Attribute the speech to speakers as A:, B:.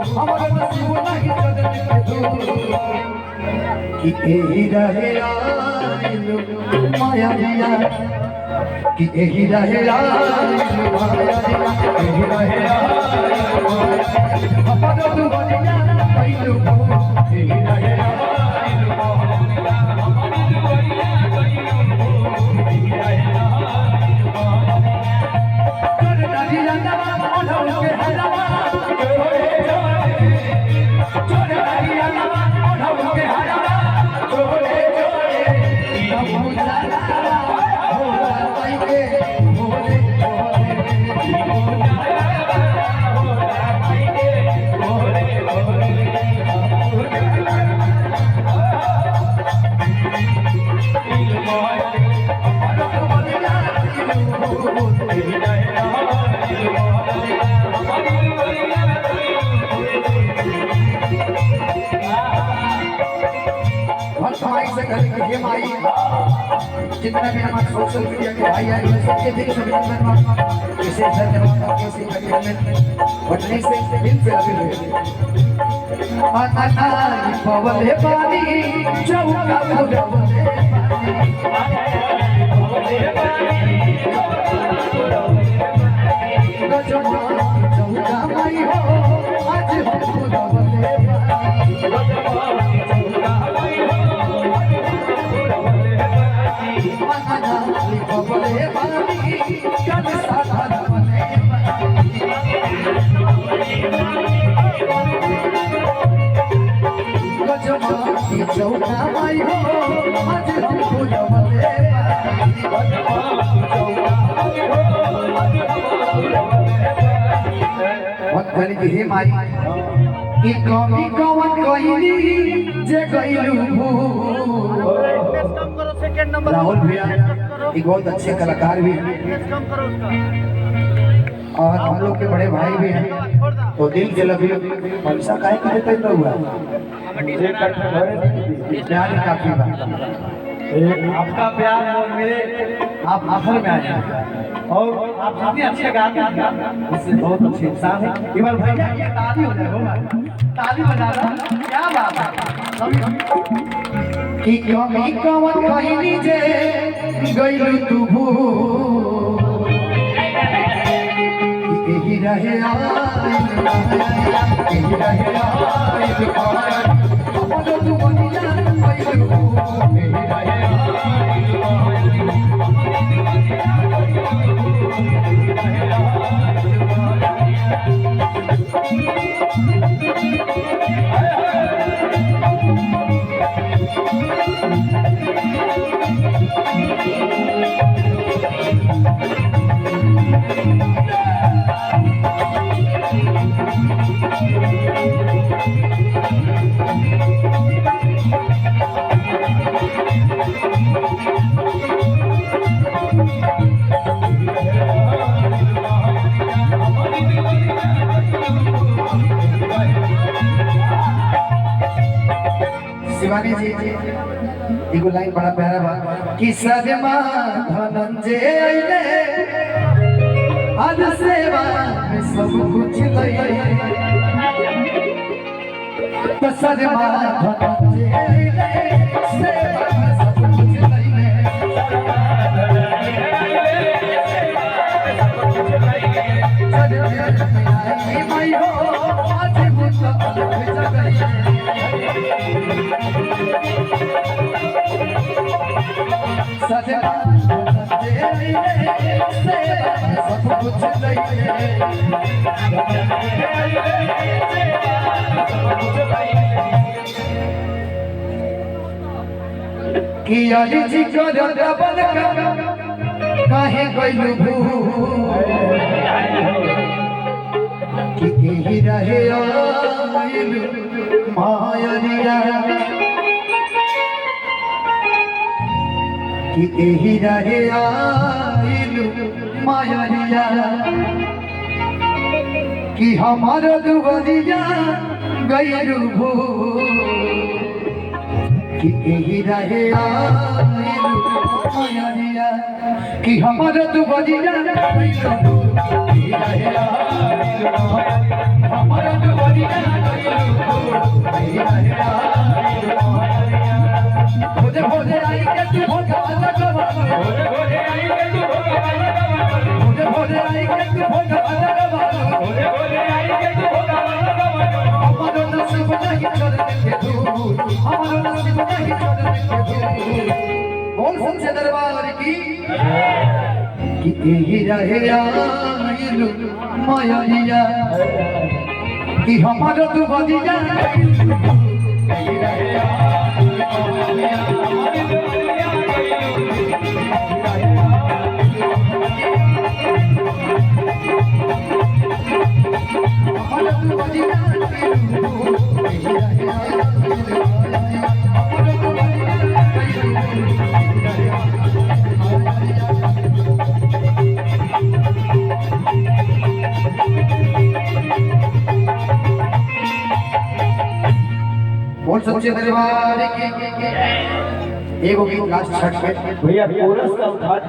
A: हमारे नसीब नहीं बदल कि एही रहे आइलू माया दिया कि एही रहे आइलू माया दिया एही रहे आइलू हमारे दुनिया आइलू एही रहे आइलू हमारे दुनिया आइलू एही रहे जितना भी हमारे सोशल मीडिया के भाई आए सबके दिल से अभिनंदन इसे धन्यवाद कैसे बढ़ने से दिल से अभिनंदन पवले पानी चौका पुरवले चौका माई हो आज हम पुरवले बबले पानी कल साधन बने गजमाती चौका माई हो आज हम पुरवले भक्तन की माई की कमी कवन कहिनी जे गइलू राहुल भैया एक बहुत अच्छे कलाकार भी और हम लोग के बड़े भाई भी हैं तो दिल के लगे पैसा काहे के देते तो हुआ प्यार काफी
B: आपका प्यार और मेरे
A: आप आखिर में आए
B: और आप काफी अच्छे गाते हैं इससे बहुत अच्छे इंसान है केवल भैया ये ताली हो जाए ताली बजाना क्या बात है
A: की कमी कवन कहिनी जे गइलू तू भूल एही रहे आइल एही रहे आइल हमारे दुनिया गइलू एही रहे शिवानी जी एगो लाइन बड़ा प्यारा बा कि सजमा धनंजय आइले आज सेवा में सब कुछ लइले तो सजमा धनंजय आइले सेवा में सब कुछ लइले सजमा आई माई हो आज मुझको अलग जगह सजना सब कुछ कि अली जी को डबल काहे गइलू कि एही रहे आइलू मायरिया कि एही रहे आइलू मायरिया कि हमार दुवरिया गइलू कि एही रहे आइलू मायरिया कि हमार दुवरिया गइलू हीरा हेरा हमारा दुबरिया हीरा हेरा भोजे भोजे आई के तू भोगा लगवा भोजे भोजे आई के तू भोगा लगवा भोजे भोजे आई के तू भोगा लगवा भोजे भोजे आई के तू भोगा लगवा हमारो नसीब नहीं छोड़ने के तू हमारो नसीब नहीं छोड़ने के तू बोल सच्चे दरबार की हीरा हेरा इलु माया कि हमारो तू बदिया हीरा हेरा बोल सच्चे दरबार की एगो गीत लास्ट छठ में
B: भैया कोरस का उठा